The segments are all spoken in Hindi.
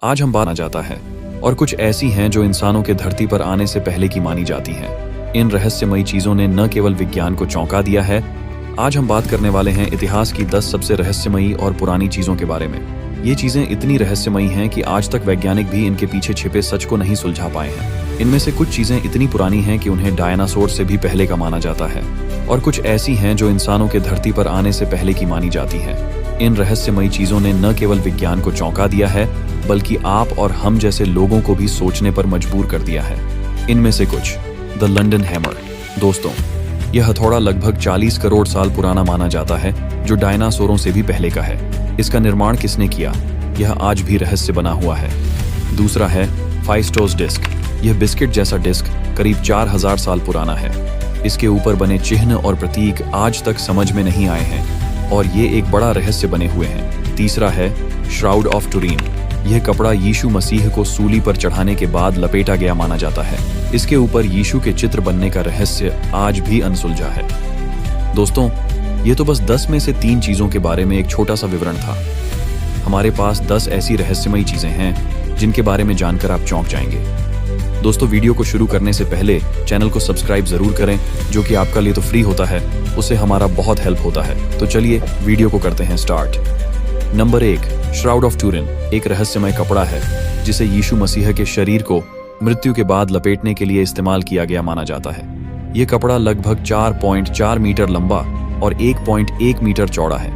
आज हम बात जाता है और कुछ ऐसी हैं जो इंसानों के धरती पर आने से पहले की मानी जाती हैं। इन रहस्यमयी चीजों ने न केवल विज्ञान को चौंका दिया है। आज हम बात करने वाले हैं इतिहास की 10 सबसे रहस्यमयी और पुरानी चीजों के बारे में। ये चीजें इतनी रहस्यमयी हैं कि आज तक वैज्ञानिक भी इनके पीछे छिपे सच को नहीं सुलझा पाए हैं। इनमें से कुछ चीजें इतनी पुरानी हैं कि उन्हें डायनासोर से भी पहले का माना जाता है और कुछ ऐसी हैं जो इंसानों के धरती पर आने से पहले की मानी जाती हैं। इन रहस्यमयी चीजों ने न केवल विज्ञान को चौंका दिया है बल्कि आप और हम जैसे लोगों को भी सोचने पर मजबूर कर दिया है। इनमें से कुछ द लंदन हैमर। दोस्तों, यह हथौड़ा लगभग 40 करोड़ साल पुराना माना जाता है, जो डायनासोरों से भी पहले का है। इसका निर्माण किसने किया, यह आज भी रहस्य बना हुआ है। दूसरा है फाइस्टोस डिस्क। यह बिस्किट जैसा डिस्क करीब 4000 साल पुराना है। इसके ऊपर बने चिन्ह और प्रतीक आज तक समझ में नहीं आए हैं और ये एक बड़ा रहस्य बने हुए हैं। तीसरा है श्राउड ऑफ टुरीन। यह कपड़ा यीशु मसीह को सूली पर चढ़ाने के बाद लपेटा गया माना जाता है। इसके ऊपर यीशु के चित्र बनने का रहस्य आज भी अनसुलझा है। दोस्तों, ये तो बस 10 में से 3 चीजों के बारे में एक छोटा सा विवरण था। हमारे पास 10 ऐसी रहस्यमयी चीजें हैं जिनके बारे में जानकर आप चौंक जाएंगे। दोस्तों, वीडियो को शुरू करने से पहले चैनल को सब्सक्राइब जरूर करें, जो कि आपका लिए तो फ्री होता है, उससे हमारा बहुत हेल्प होता है। तो चलिए वीडियो को करते हैं start. Number 1, shroud of Turin एक रहस्यमय कपड़ा है जिसे यीशु मसीह के शरीर को मृत्यु के बाद लपेटने के लिए इस्तेमाल किया गया माना जाता है। यह कपड़ा लगभग 4.4 मीटर लंबा और 1.1 मीटर चौड़ा है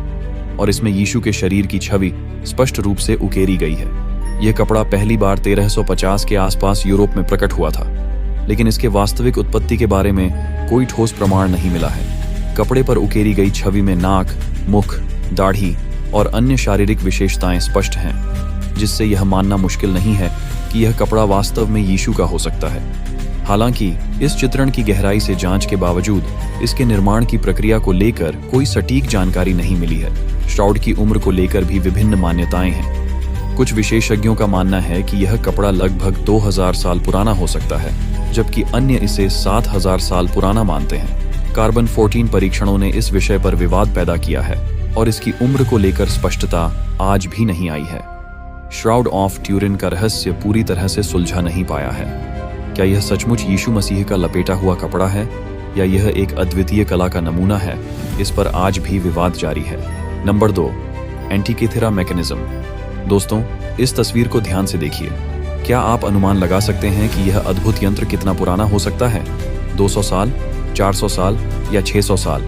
और इसमें यीशु के शरीर की छवि स्पष्ट रूप से उकेरी गई है। यह कपड़ा पहली बार 1350 के आसपास यूरोप में प्रकट हुआ था, लेकिन इसके वास्तविक उत्पत्ति के बारे में कोई ठोस प्रमाण नहीं मिला है। कपड़े पर उकेरी गई छवि में नाक, मुख, दाढ़ी और अन्य शारीरिक विशेषताएं स्पष्ट हैं, जिससे यह मानना मुश्किल नहीं है कि यह कपड़ा वास्तव में यीशु का हो सकता है। हालांकि इस चित्रण की गहराई से जांच के बावजूद इसके निर्माण की प्रक्रिया को लेकर कोई सटीक जानकारी नहीं मिली है। श्राउड की उम्र को लेकर भी विभिन्न मान्यताएं हैं। कुछ विशेषज्ञों का मानना है कि यह कपड़ा लगभग 2000 साल पुराना हो सकता है, जबकि अन्य इसे 7000 साल पुराना मानते हैं। कार्बन 14 परीक्षणों ने इस विषय पर विवाद पैदा किया है और इसकी उम्र को लेकर स्पष्टता आज भी नहीं आई है। श्राउड ऑफ ट्यूरिन का रहस्य पूरी तरह से सुलझा नहीं पाया है। क्या यह सचमुच यीशु मसीह का लपेटा हुआ कपड़ा है या यह एक अद्वितीय कला का नमूना है, इस पर आज भी विवाद जारी है। Number 2, Antikythera mechanism. दोस्तों, इस तस्वीर को ध्यान से देखिए। क्या आप अनुमान लगा सकते हैं कि यह अद्भुत यंत्र कितना पुराना हो सकता है? 200 साल, 400 साल या 600 साल?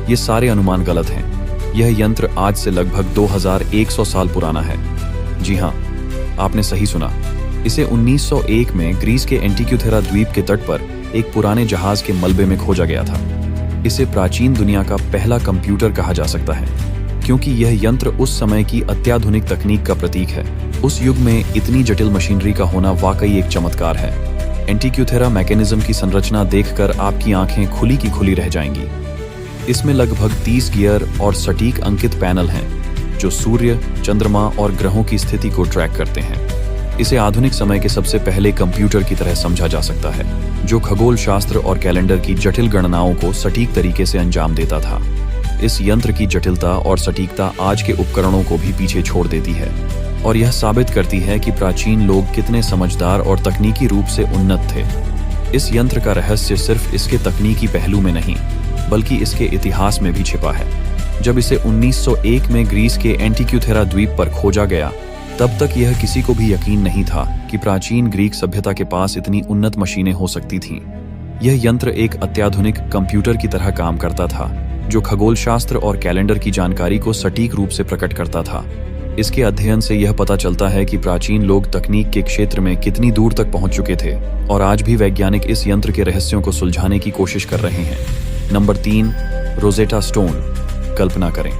ये सारे अनुमान गलत हैं। यह यंत्र आज से लगभग 2100 साल पुराना है। जी हाँ, आपने सही सुना। इसे 1901 में ग्रीस के एंटीक्यूथेरा द्वीप के तट पर एक पुराने जहाज के मलबे में खोजा गया था। इसे प्राचीन दुनिया का पहला कंप्यूटर कहा जा सकता है, क्योंकि यह यंत्र उस समय की अत्याधुनिक तकनीक का प्रतीक है। उस युग में इतनी जटिल मशीनरी का होना वाकई एक चमत्कार है। एंटीक्यूथेरा मैकेनिज्म की संरचना देखकर आपकी आंखें खुली की खुली रह जाएंगी। इसमें लगभग 30 गियर और सटीक अंकित पैनल हैं, जो सूर्य, चंद्रमा और ग्रहों की स्थिति को ट्रैक करते हैं। इसे आधुनिक समय के सबसे पहले कंप्यूटर की तरह समझा जा सकता है, जो खगोल शास्त्र और कैलेंडर की जटिल गणनाओं को सटीक तरीके से अंजाम देता था। इस यंत्र की जटिलता और सटीकता आज के उपकरणों को भी पीछे छोड़ देती है और यह साबित करती है कि प्राचीन लोग कितने समझदार और तकनीकी रूप से उन्नत थे। इस यंत्र का रहस्य सिर्फ इसके तकनीकी पहलू में नहीं, बल्कि इसके इतिहास में भी छिपा है। जब इसे 1901 में ग्रीस के एंटीक्यूथेरा द्वीप पर खोजा गया, तब तक यह किसी को भी यकीन नहीं था कि प्राचीन ग्रीक सभ्यता के पास इतनी उन्नत मशीनें हो सकती थीं। यह यंत्र एक अत्याधुनिक कंप्यूटर की तरह काम करता था, जो खगोल शास्त्र और कैलेंडर की जानकारी को सटीक रूप से प्रकट करता था। इसके अध्ययन से यह पता चलता है कि प्राचीन लोग तकनीक के क्षेत्र में कितनी दूर तक पहुंच चुके थे और आज भी वैज्ञानिक इस यंत्र के रहस्यों को सुलझाने की कोशिश कर रहे हैं। Number 3, Rosetta stone. कल्पना करें,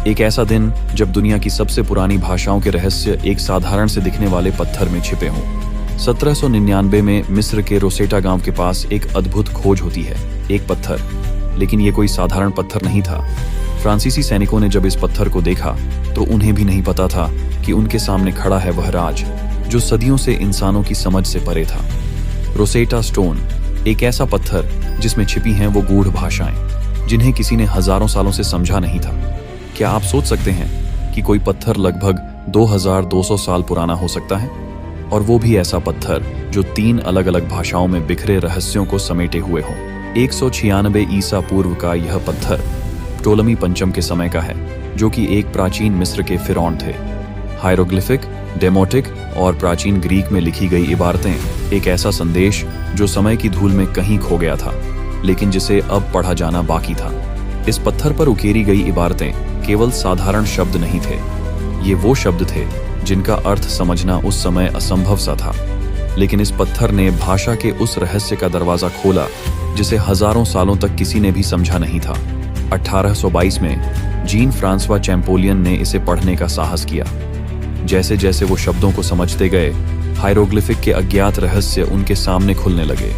एक ऐसा दिन जब दुनिया की सबसे पुरानी भाषाओं के रहस्य एक साधारण से दिखने वाले पत्थर में छिपे हों। 1799 में मिस्र के रोसेटा गांव के पास एक अद्भुत खोज होती है, एक पत्थर। लेकिन ये कोई साधारण पत्थर नहीं था। फ्रांसीसी सैनिकों ने जब इस पत्थर को देखा तो उन्हें भी नहीं पता था कि उनके सामने खड़ा है वह राज, जो सदियों से इंसानों की समझ से परे था। रोसेटा स्टोन एक ऐसा पत्थर जिसमें छिपी हैं वो गूढ़ भाषाएं, जिन्हें किसी ने हजारों सालों से समझा नहीं था। क्या आप सोच सकते हैं कि कोई पत्थर लगभग 2200 साल पुराना हो सकता है, और वो भी ऐसा पत्थर जो 3 अलग अलग भाषाओं में बिखरे रहस्यों को समेटे हुए हो। 196 ईसा पूर्व का यह पत्थर टोलमी पंचम के समय का है, जो कि एक प्राचीन मिस्र के फिरौन थे। हायरोग्लिफिक, डेमोटिक और प्राचीन ग्रीक में लिखी गई इबारतें एक ऐसा संदेश जो समय की धूल में कहीं खो गया था, लेकिन जिसे अब पढ़ा जाना बाकी था। इस पत्थर पर उकेरी गई इबारतें केवल साधारण शब्द नहीं थे, ये वो शब्द थे जिनका अर्थ समझना उस समय असंभव सा था। लेकिन इस पत्थर ने भाषा के उस रहस्य का दरवाजा खोला जिसे हजारों सालों तक किसी ने भी समझा नहीं था। 1822 में जीन फ्रांसवा चैंपोलियन ने इसे पढ़ने का साहस किया। जैसे जैसे वो शब्दों को समझते गए, हायरोग्लिफिक के अज्ञात रहस्य उनके सामने खुलने लगे।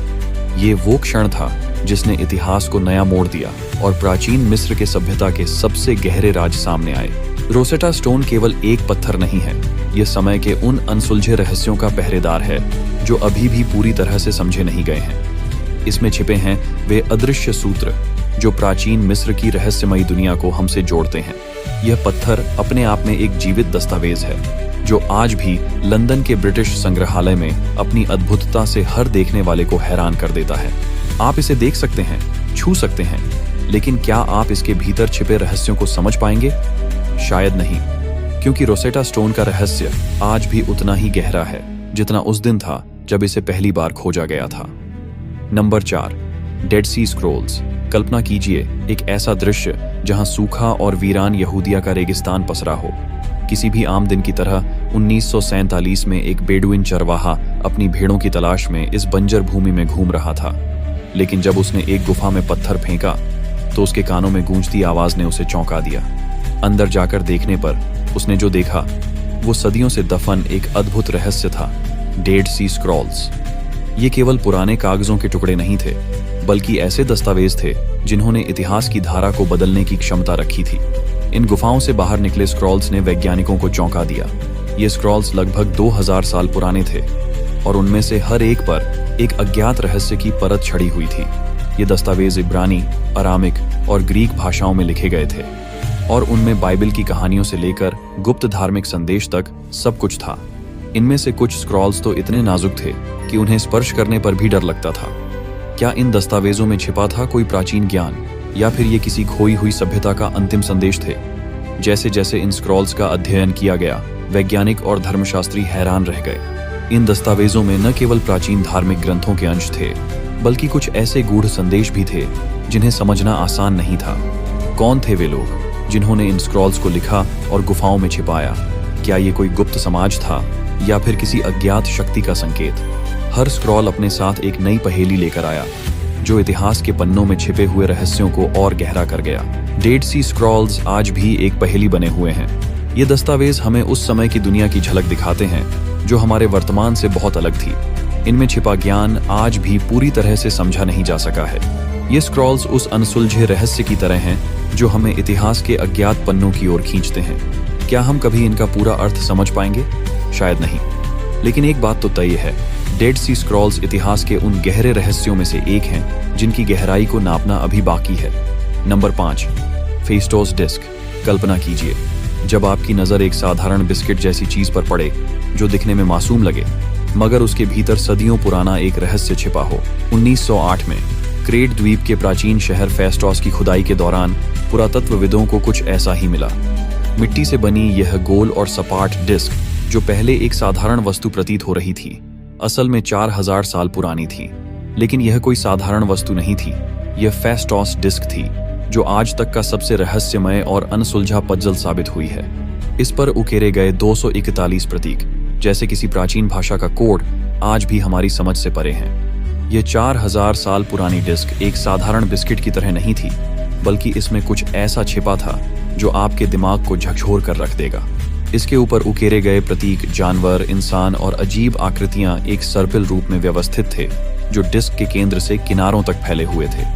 ये वो क्षण था जिसने इतिहास को नया मोड़ दिया और प्राचीन मिस्र के सभ्यता के सबसे गहरे राज सामने आए। रोसेटा स्टोन केवल एक पत्थर नहीं है, यह समय के उन अनसुलझे रहस्यों का पहरेदार है जो अभी भी पूरी तरह से समझे नहीं गए हैं। इसमें छिपे हैं वे अदृश्य सूत्र जो प्राचीन मिस्र की रहस्यमयी दुनिया को हमसे जोड़ते हैं। यह पत्थर अपने आप में एक जीवित दस्तावेज है जो आज भी लंदन के ब्रिटिश संग्रहालय में अपनी अद्भुतता से हर देखने वाले को हैरान कर देता है। आप इसे देख सकते हैं, छू सकते हैं, लेकिन क्या आप इसके भीतर छिपे रहस्यों को समझ पाएंगे? शायद नहीं, क्योंकि रोसेटा स्टोन का रहस्य आज भी उतना ही गहरा है जितना उस दिन था जब इसे पहली बार खोजा गया था। नंबर 4, डेड सी स्क्रॉल्स। कल्पना कीजिए एक ऐसा दृश्य जहां सूखा और वीरान यहूदिया का रेगिस्तान पसरा हो। किसी भी आम दिन की तरह 1947 में एक बेडुइन चरवाहा अपनी भेड़ों की तलाश में इस बंजर भूमि में घूम रहा था। लेकिन जब उसने एक गुफा में पत्थर फेंका तो उसके कानों में गूंजती आवाज ने उसे चौंका दिया। अंदर जाकर देखने पर उसने जो देखा वो सदियों से दफन एक अद्भुत रहस्य था, डेड सी स्क्रॉल्स। ये केवल पुराने कागजों के टुकड़े नहीं थे, बल्कि ऐसे दस्तावेज थे जिन्होंने इतिहास की धारा को बदलने की क्षमता रखी थी। इन गुफाओं से बाहर निकले स्क्रॉल्स ने वैज्ञानिकों को चौंका दिया। ये स्क्रॉल्स लगभग 2000 साल पुराने थे और उनमें से हर एक पर एक अज्ञात रहस्य की परत छड़ी हुई थी। ये दस्तावेज इब्रानी, अरामिक और ग्रीक भाषाओं में लिखे गए थे और उनमें बाइबल की कहानियों से लेकर गुप्त धार्मिक संदेश तक सब कुछ था। इनमें से कुछ स्क्रॉल्स तो इतने नाजुक थे कि उन्हें स्पर्श करने पर भी डर लगता था। क्या इन दस्तावेजों में छिपा था कोई प्राचीन ज्ञान, या फिर ये किसी खोई हुई सभ्यता का अंतिम संदेश थे? जैसे जैसे इन स्क्रॉल्स का अध्ययन किया गया, वैज्ञानिक और धर्मशास्त्री हैरान रह गए। इन दस्तावेजों में न केवल प्राचीन धार्मिक ग्रंथों के अंश थे, बल्कि कुछ ऐसे गूढ़ संदेश भी थे जिन्हें समझना आसान नहीं था। कौन थे वे लोग जिन्होंने इन स्क्रॉल्स को लिखा और गुफाओं में छिपाया? क्या ये कोई गुप्त समाज था या फिर किसी अज्ञात शक्ति का संकेत? हर स्क्रॉल अपने साथ एक नई पहेली लेकर आया जो इतिहास के पन्नों में छिपे हुए रहस्यों को और गहरा कर गया। डेड सी स्क्रॉल्स आज भी एक पहेली बने हुए हैं। ये दस्तावेज हमें उस समय की दुनिया की झलक दिखाते हैं जो हमारे वर्तमान से बहुत अलग थी। इनमें छिपा ज्ञान आज भी पूरी तरह से समझा नहीं जा सका है। ये स्क्रॉल्स उस अनसुलझे रहस्य की तरह हैं जो हमें इतिहास के अज्ञात पन्नों की ओर खींचते हैं। क्या हम कभी इनका पूरा अर्थ समझ पाएंगे? शायद नहीं, लेकिन एक बात तो तय है, डेड सी स्क्रॉल्स इतिहास के उन गहरे रहस्यों में से एक हैं जिनकी गहराई को नापना अभी बाकी है। Number 5, फेस्टोस disc. कल्पना कीजिए जब आपकी नजर एक साधारण बिस्किट जैसी चीज पर पड़े जो दिखने में मासूम लगे, मगर उसके भीतर सदियों पुराना एक रहस्य छिपा हो। 1908 में क्रेट द्वीप के प्राचीन शहर फेस्टोस की खुदाई के दौरान पुरातत्वविदों को कुछ ऐसा ही मिला। मिट्टी से बनी यह गोल और सपाट डिस्क, जो पहले एक साधारण वस्तु प्रतीत हो रही थी, असल में 4000 साल पुरानी थी। लेकिन यह कोई साधारण वस्तु नहीं थी, यह फेस्टोस डिस्क थी जो आज तक का सबसे रहस्यमय और अनसुलझा पजल साबित हुई है। इस पर उकेरे गए 241 प्रतीक, जैसे किसी प्राचीन भाषा का कोड, आज भी हमारी समझ से परे हैं। यह 4000 साल पुरानी डिस्क एक साधारण बिस्किट की तरह नहीं थी, बल्कि इसमें कुछ ऐसा छिपा था जो आपके दिमाग को झकझोर कर रख देगा। इसके ऊपर उकेरे गए प्रतीक जानवर, इंसान और अजीब आकृतियां एक सर्पिल रूप में व्यवस्थित थे जो डिस्क के केंद्र से किनारों तक फैले हुए थे।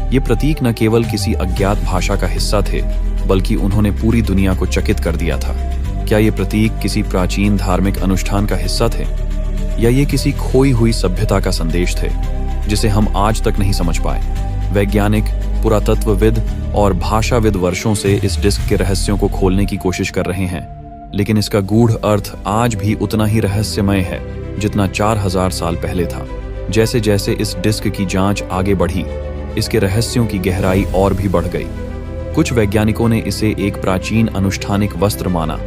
ये प्रतीक न केवल किसी अज्ञात भाषा का हिस्सा थे, बल्कि उन्होंने पूरी दुनिया को चकित कर दिया था। क्या ये प्रतीक किसी प्राचीन धार्मिक अनुष्ठान का हिस्सा थे, या ये किसी खोई हुई सभ्यता का संदेश थे जिसे हम आज तक नहीं समझ पाए? वैज्ञानिक, पुरातत्वविद और भाषाविद वर्षों से इस डिस्क के रहस्यों को खोलने की कोशिश कर रहे हैं, लेकिन इसका गूढ़ अर्थ आज भी उतना ही रहस्यमय है जितना 4000 साल पहले था। जैसे जैसे इस डिस्क की जांच आगे बढ़ी, इसके रहस्यों की गहराई और भी बढ़ गई। कुछ वैज्ञानिकों ने इसे एक प्राचीन अनुष्ठानिक वस्त्र माना,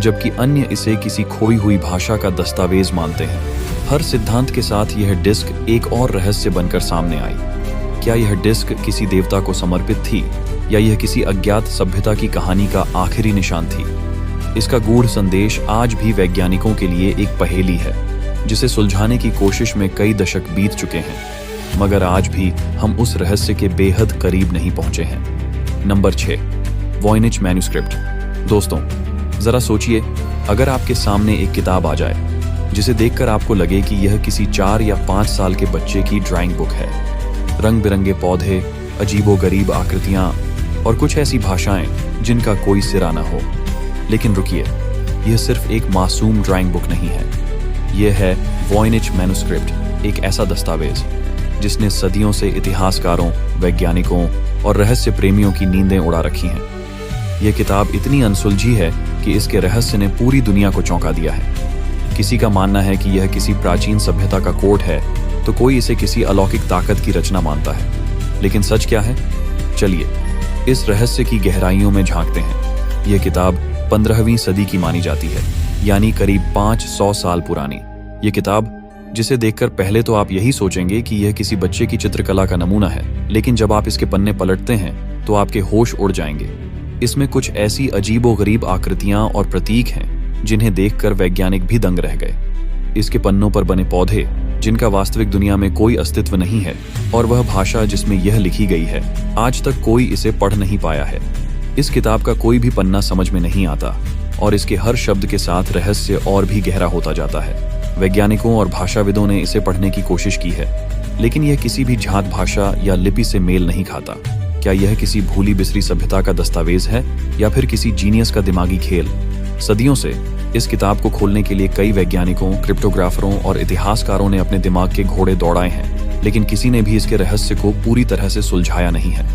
जबकि अन्य इसे किसी खोई हुई भाषा का दस्तावेज मानते हैं। हर सिद्धांत के साथ यह डिस्क एक और रहस्य बनकर सामने आई। क्या यह डिस्क किसी देवता को समर्पित थी, या यह किसी अज्ञात सभ्यता की कहानी का आखिरी निशान थी? इसका गूढ़ संदेश आज भी वैज्ञानिकों के लिए एक पहेली है, जिसे सुलझाने की कोशिश में कई दशक बीत चुके हैं, मगर आज भी हम उस रहस्य के बेहद करीब नहीं पहुंचे हैं। Number 6, Voynich manuscript. दोस्तों, जरा सोचिए, अगर आपके सामने एक किताब आ जाए जिसे देखकर आपको लगे कि यह किसी 4 या 5 साल के बच्चे की ड्राइंग बुक है। रंग बिरंगे पौधे, अजीबोगरीब आकृतियां और कुछ ऐसी भाषाएं जिनका कोई सिरा न हो। लेकिन रुकिए, यह सिर्फ एक मासूम ड्राइंग बुक नहीं है। यह है वॉयनिच मैन्युस्क्रिप्ट, एक ऐसा दस्तावेज जिसने सदियों से इतिहासकारों, वैज्ञानिकों और रहस्य प्रेमियों की नींदें उड़ा रखी हैं। यह किताब इतनी अनसुलझी है कि इसके रहस्य ने पूरी दुनिया को चौंका दिया है। किसी का मानना है कि यह किसी प्राचीन सभ्यता का कोड है, तो कोई इसे किसी अलौकिक ताकत की रचना मानता है। लेकिन सच क्या है? चलिए इस रहस्य की गहराइयों में झांकते हैं। यह किताब 15वीं सदी की मानी जाती है, यानी करीब 500 साल पुरानी। यह किताब, जिसे देखकर पहले तो आप यही सोचेंगे कि यह किसी बच्चे की चित्रकला का नमूना है, लेकिन जब आप इसके पन्ने पलटते हैं तो आपके होश उड़ जाएंगे। इसमें कुछ ऐसी अजीबोगरीब आकृतियां और प्रतीक हैं जिन्हें देखकर वैज्ञानिक भी दंग रह गए। इसके पन्नों पर बने पौधे जिनका वास्तविक दुनिया में कोई अस्तित्व नहीं है, और वह भाषा जिसमें यह लिखी गई है, आज तक कोई इसे पढ़ नहीं पाया है। इस किताब का कोई भी पन्ना समझ में नहीं आता, और इसके हर शब्द के साथ रहस्य और भी गहरा होता जाता है। वैज्ञानिकों और भाषाविदों ने इसे पढ़ने की कोशिश की है, लेकिन यह किसी भी जात भाषा या लिपि से मेल नहीं खाता। क्या यह किसी भूली बिसरी सभ्यता का दस्तावेज है, या फिर किसी जीनियस का दिमागी खेल? सदियों से इस किताब को खोलने के लिए कई वैज्ञानिकों, क्रिप्टोग्राफरों और इतिहासकारों ने अपने दिमाग के घोड़े दौड़ाए हैं, लेकिन किसी ने भी इसके रहस्य को पूरी तरह से सुलझाया नहीं है।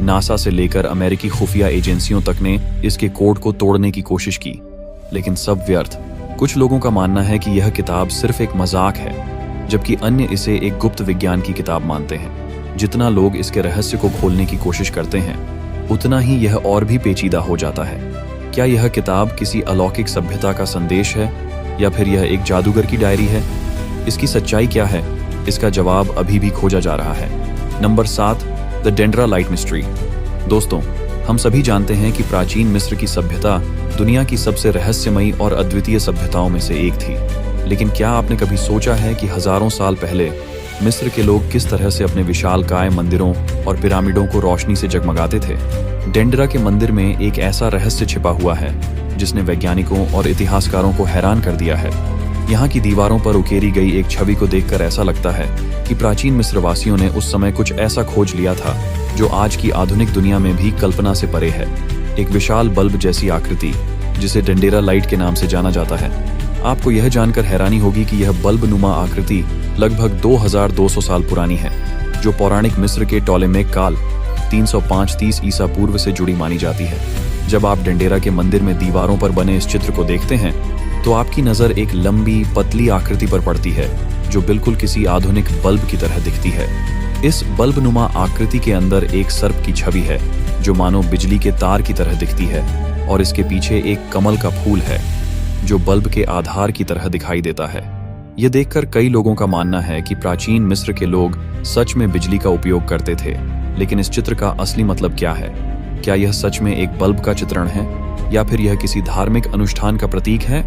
नासा से लेकर अमेरिकी खुफिया एजेंसियों तक ने इसके कोड को तोड़ने की कोशिश की, लेकिन सब व्यर्थ। कुछ लोगों का मानना है कि यह किताब सिर्फ एक मजाक है, जबकि अन्य इसे एक गुप्त विज्ञान की किताब मानते हैं। जितना लोग इसके रहस्य को खोलने की कोशिश करते हैं, उतना ही यह और भी पेचीदा हो जाता है। क्या यह किताब किसी अलौकिक सभ्यता का संदेश है, या फिर यह एक जादूगर की डायरी है? इसकी सच्चाई क्या है? इसका जवाब अभी भी खोजा जा रहा है। Number 7, the Dendera light mystery. दोस्तों, हम सभी जानते हैं कि प्राचीन मिस्र की सभ्यता दुनिया की सबसे रहस्यमयी और अद्वितीय सभ्यताओं में से एक थी। लेकिन क्या आपने कभी सोचा है कि हजारों साल पहले मिस्र के लोग किस तरह से अपने विशालकाय मंदिरों और पिरामिडों को रोशनी से जगमगाते थे? डेंड्रा के मंदिर में एक ऐसा रहस्य छिपा हुआ है जिसने वैज्ञानिकों और इतिहासकारों को हैरान कर दिया है। यहाँ की दीवारों पर उकेरी गई एक छवि को देखकर ऐसा लगता है कि प्राचीन मिस्रवासियों ने उस समय कुछ ऐसा खोज लिया था जो आज की आधुनिक दुनिया में भी कल्पना से परे है। एक विशाल बल्ब जैसी आकृति, जिसे डेंडेरा लाइट के नाम से जाना जाता है। आपको यह जानकर हैरानी होगी कि यह बल्ब नुमा आकृति लगभग 2200 साल पुरानी है, जो पौराणिक मिस्र के टॉलेमेक काल 305-30 ईसा पूर्व से जुड़ी मानी जाती है। जब आप डेंडेरा के मंदिर में दीवारों पर बने इस चित्र को देखते हैं, तो आपकी नजर एक लंबी पतली आकृति पर पड़ती है, जो बिल्कुल किसी आधुनिक बल्ब की तरह दिखती है। इस बल्ब नुमा आकृति के अंदर एक सर्प की छवि है, जो मानो बिजली के तार की तरह दिखती है, और इसके पीछे एक कमल का फूल है, जो बल्ब के आधार की तरह दिखाई देता है। यह देखकर कई लोगों का मानना है कि प्राचीन मिस्र के लोग सच में बिजली का उपयोग करते थे। लेकिन इस चित्र का असली मतलब क्या है? क्या यह सच में एक बल्ब का चित्रण है, या फिर यह किसी धार्मिक अनुष्ठान का प्रतीक है?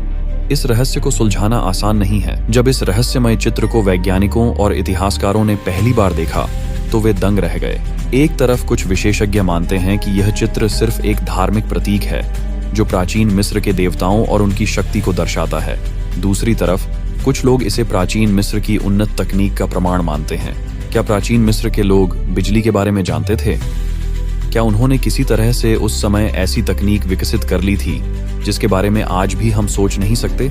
इस रहस्य को सुलझाना आसान नहीं है। जब इस रहस्यमय चित्र को वैज्ञानिकों और इतिहासकारों ने पहली बार देखा, तो वे दंग रह गए। एक तरफ कुछ विशेषज्ञ मानते हैं कि यह चित्र सिर्फ एक धार्मिक प्रतीक है, जो प्राचीन मिस्र के देवताओं और उनकी शक्ति को दर्शाता है। दूसरी तरफ कुछ लोग इसे प्राचीन मिस्र की उन्नत तकनीक का प्रमाण मानते हैं। क्या प्राचीन मिस्र के लोग बिजली के बारे में जानते थे? क्या उन्होंने किसी तरह से उस समय ऐसी तकनीक विकसित कर ली थी जिसके बारे में आज भी हम सोच नहीं सकते?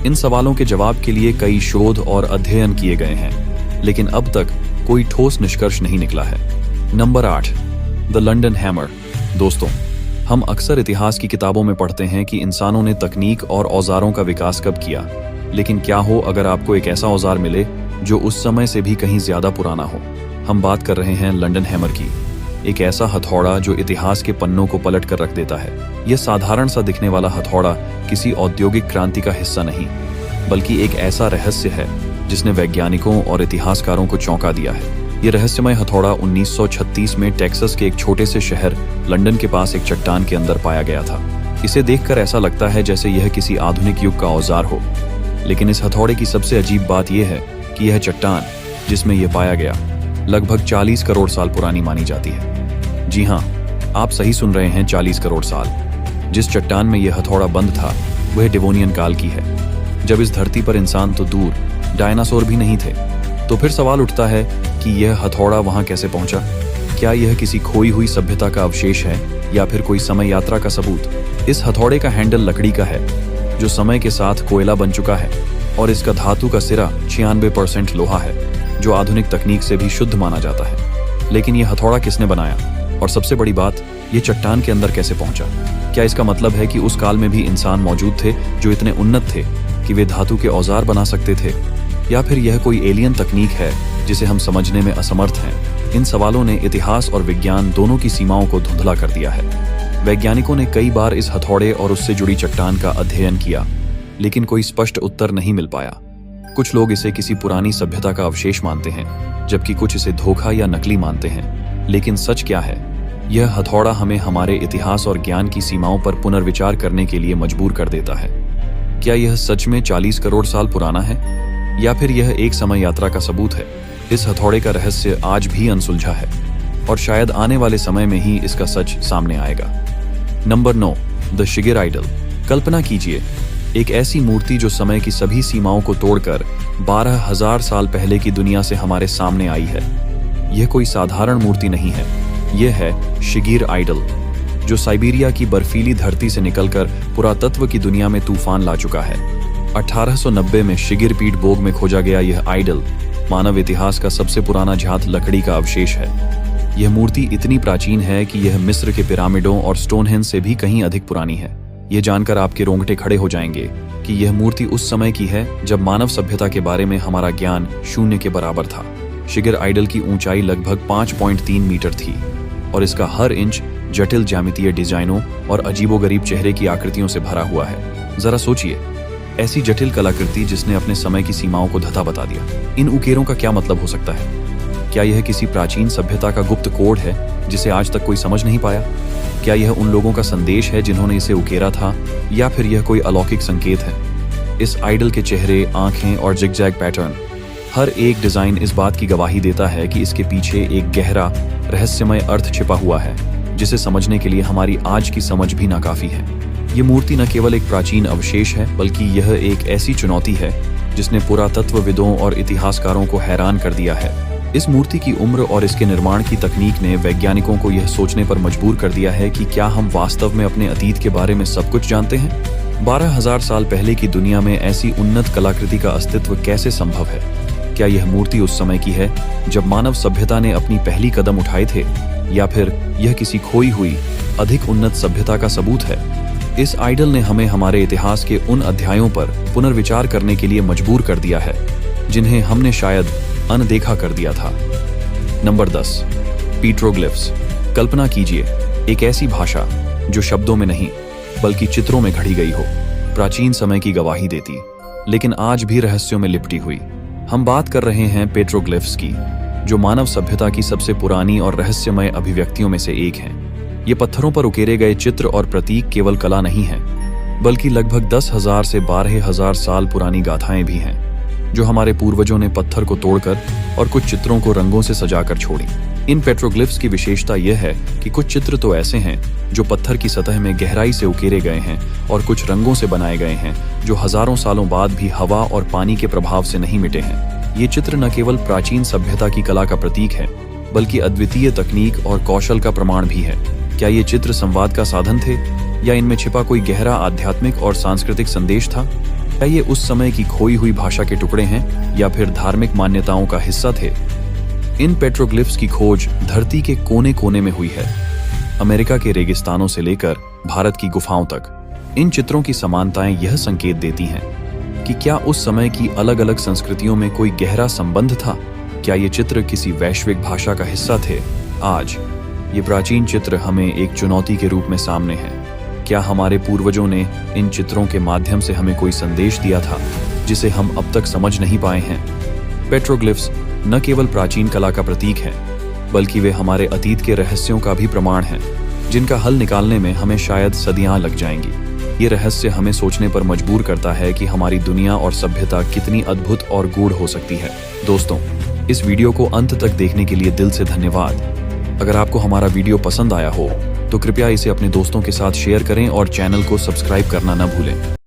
इन सवालों के जवाब के लिए कई शोध और अध्ययन किए गए हैं, लेकिन अब तक कोई ठोस निष्कर्ष नहीं निकला है। Number 8, the London hammer. दोस्तों, हम अक्सर इतिहास की किताबों में पढ़ते हैं कि इंसानों ने तकनीक और औजारों का विकास कब किया, लेकिन क्या हो अगर आपको एक ऐसा औजार मिले जो उस समय से भी कहीं ज्यादा पुराना हो। हम बात कर रहे हैं लंदन हैमर की, एक ऐसा हथौड़ा जो इतिहास के पन्नों को पलट कर रख देता है। यह साधारण सा दिखने वाला हथौड़ा किसी औद्योगिक क्रांति का हिस्सा नहीं, बल्कि एक ऐसा रहस्य है जिसने वैज्ञानिकों और इतिहासकारों को चौंका दिया है। यह रहस्यमय हथौड़ा 1936 में टेक्सास के एक छोटे से शहर लंदन के पास एक चट्टान के अंदर पाया गया था। इसे देखकर ऐसा लगता है जैसे यह किसी आधुनिक युग का औजार हो, लेकिन इस हथौड़े की सबसे अजीब बात यह है कि यह चट्टान जिसमें यह पाया गया लगभग 40 करोड़ साल पुरानी मानी जाती है। जी हाँ, आप सही सुन रहे हैं, 40 करोड़ साल। जिस चट्टान में यह हथौड़ा बंद था वह डिवोनियन काल की है, जब इस धरती पर इंसान तो दूर, डायनासोर भी नहीं थे। तो फिर सवाल उठता है कि यह हथौड़ा वहां कैसे पहुंचा? क्या यह किसी खोई हुई सभ्यता का अवशेष है या फिर कोई समय यात्रा का सबूत? इस हथौड़े का हैंडल लकड़ी का है जो समय के साथ कोयला बन चुका है, और इसका धातु का सिरा 96% लोहा है जो आधुनिक तकनीक से भी शुद्ध माना जाता है। लेकिन यह हथौड़ा किसने बनाया, और सबसे बड़ी बात, ये चट्टान के अंदर कैसे पहुंचा? क्या इसका मतलब है कि उस काल में भी इंसान मौजूद थे जो इतने उन्नत थे कि वे धातु के औजार बना सकते थे, या फिर यह कोई एलियन तकनीक है जिसे हम समझने में असमर्थ हैं? इन सवालों ने इतिहास और विज्ञान दोनों की सीमाओं को धुंधला कर दिया है। वैज्ञानिकों ने कई बार इस हथौड़े और उससे जुड़ी चट्टान का अध्ययन किया, लेकिन कोई स्पष्ट उत्तर नहीं मिल पाया। कुछ लोग इसे किसी पुरानी सभ्यता का अवशेष मानते हैं, जबकि कुछ इसे धोखा या नकली मानते हैं। लेकिन सच क्या है? यह हथौड़ा हमें हमारे इतिहास और ज्ञान की सीमाओं पर पुनर्विचार करने के लिए मजबूर कर देता है। क्या यह सच में 40 करोड़ साल पुराना है, या फिर यह एक समय यात्रा का सबूत है? इस हथौड़े का रहस्य आज भी अनसुलझा है, और शायद आने वाले समय में ही इसका सच सामने आएगा। Number 9, the Shigir idol. कल्पना कीजिए, एक ऐसी मूर्ति जो समय की सभी सीमाओं को तोड़कर 12,000 साल पहले की दुनिया से हमारे सामने आई है। यह कोई साधारण मूर्ति नहीं है, यह है शिगिर आइडल, जो साइबेरिया की बर्फीली धरती से निकलकर पुरातत्व की दुनिया में तूफान ला चुका है। 1890 में शिगिर पीठभोग में खोजा गया यह आइडल मानव इतिहास का सबसे पुराना जात लकड़ी का अवशेष है। यह मूर्ति इतनी प्राचीन है कि यह मिस्र के पिरामिडों और स्टोनहेंज से भी कहीं अधिक पुरानी है। यह जानकर आपके रोंगटे खड़े हो जाएंगे कि यह मूर्ति उस समय की है जब मानव सभ्यता के बारे में हमारा ज्ञान शून्य के बराबर था। शिगिर आइडल की ऊंचाई लगभग 5.3 मीटर थी, और इसका हर इंच जटिल ज्यामितीय डिजाइनों और अजीबोगरीब चेहरे की आकृतियों से भरा हुआ है। जरा सोचिए, ऐसी जटिल कलाकृति जिसने अपने समय की सीमाओं को धता बता दिया। इन उकेरों का क्या मतलब हो सकता है? क्या यह किसी प्राचीन सभ्यता का गुप्त कोड है जिसे आज तक कोई समझ नहीं पाया? क्या यह उन लोगों का संदेश है जिन्होंने इसे उकेरा था, या फिर यह कोई अलौकिक संकेत है? इस आइडल के चेहरे, आंखें और जिगजैग पैटर्न, हर एक डिजाइन इस बात की गवाही देता है कि इसके पीछे एक गहरा रहस्यमय अर्थ छिपा हुआ है, जिसे समझने के लिए हमारी आज की समझ भी नाकाफी है। ये मूर्ति न केवल एक प्राचीन अवशेष है, बल्कि यह एक ऐसी चुनौती है जिसने पुरातत्वविदों और इतिहासकारों को हैरान कर दिया है। इस मूर्ति की उम्र और इसके निर्माण की तकनीक ने वैज्ञानिकों को यह सोचने पर मजबूर कर दिया है कि क्या हम वास्तव में अपने अतीत के बारे में सब कुछ जानते हैं? 12,000 साल पहले की दुनिया में ऐसी उन्नत कलाकृति का अस्तित्व कैसे संभव है? क्या यह मूर्ति उस समय की है जब मानव सभ्यता ने अपनी पहली कदम उठाए थे, या फिर यह किसी खोई हुई अधिक उन्नत सभ्यता का सबूत है? इस आइडल ने हमें हमारे इतिहास के उन अध्यायों पर पुनर्विचार करने के लिए मजबूर कर दिया है जिन्हें हमने शायद अनदेखा कर दिया था। Number 10, petroglyphs. कल्पना कीजिए, एक ऐसी भाषा जो शब्दों में नहीं बल्कि चित्रों में घड़ी गई हो, प्राचीन समय की गवाही देती, लेकिन आज भी रहस्यों में लिपटी हुई। हम बात कर रहे हैं पेट्रोग्लिफ्स की, जो मानव सभ्यता की सबसे पुरानी और रहस्यमय अभिव्यक्तियों में से एक है। ये पत्थरों पर उकेरे गए चित्र और प्रतीक केवल कला नहीं है, बल्कि लगभग 10,000 से 12,000 साल पुरानी गाथाएं भी हैं, जो हमारे पूर्वजों ने पत्थर को तोड़कर और कुछ चित्रों को रंगों से सजाकर छोड़ी। इन पेट्रोग्लिफ्स की विशेषता यह है कि कुछ चित्र तो ऐसे हैं जो पत्थर की सतह में गहराई से उकेरे गए हैं, और कुछ रंगों से बनाए गए हैं जो हजारों सालों बाद भी हवा और पानी के प्रभाव से नहीं मिटे हैं। ये चित्र न केवल प्राचीन सभ्यता की कला का प्रतीक है, बल्कि अद्वितीय तकनीक और कौशल का प्रमाण भी है। क्या ये चित्र संवाद का साधन थे, या इनमें छिपा कोई गहरा आध्यात्मिक और सांस्कृतिक संदेश था? क्या ये उस समय की खोई हुई भाषा के टुकड़े हैं, या फिर धार्मिक मान्यताओं का हिस्सा थे? इन पेट्रोग्लिफ्स की खोज धरती के कोने कोने में हुई है। अमेरिका के रेगिस्तानों से लेकर भारत की गुफाओं तक। इन चित्रों की समानताएं यह संकेत देती हैं कि क्या उस समय की अलग अलग संस्कृतियों में कोई गहरा संबंध था। क्या ये चित्र किसी वैश्विक भाषा का हिस्सा थे। आज ये प्राचीन चित्र हमें एक चुनौती के रूप में सामने हैं। क्या हमारे पूर्वजों ने इन चित्रों के माध्यम से हमें कोई संदेश दिया था जिसे हम अब तक समझ नहीं पाए हैं। पेट्रोग्लिफ्स न केवल प्राचीन कला का प्रतीक हैं, बल्कि वे हमारे अतीत के रहस्यों का भी प्रमाण हैं, जिनका हल निकालने में हमें शायद सदियां लग जाएंगी। ये रहस्य हमें सोचने पर मजबूर करता है कि हमारी दुनिया और सभ्यता कितनी अद्भुत और गूढ़ हो सकती है। दोस्तों, इस वीडियो को अंत तक देखने के लिए दिल से धन्यवाद। अगर आपको हमारा वीडियो पसंद आया हो तो कृपया इसे अपने दोस्तों के साथ शेयर करें और चैनल को सब्सक्राइब करना न भूलें।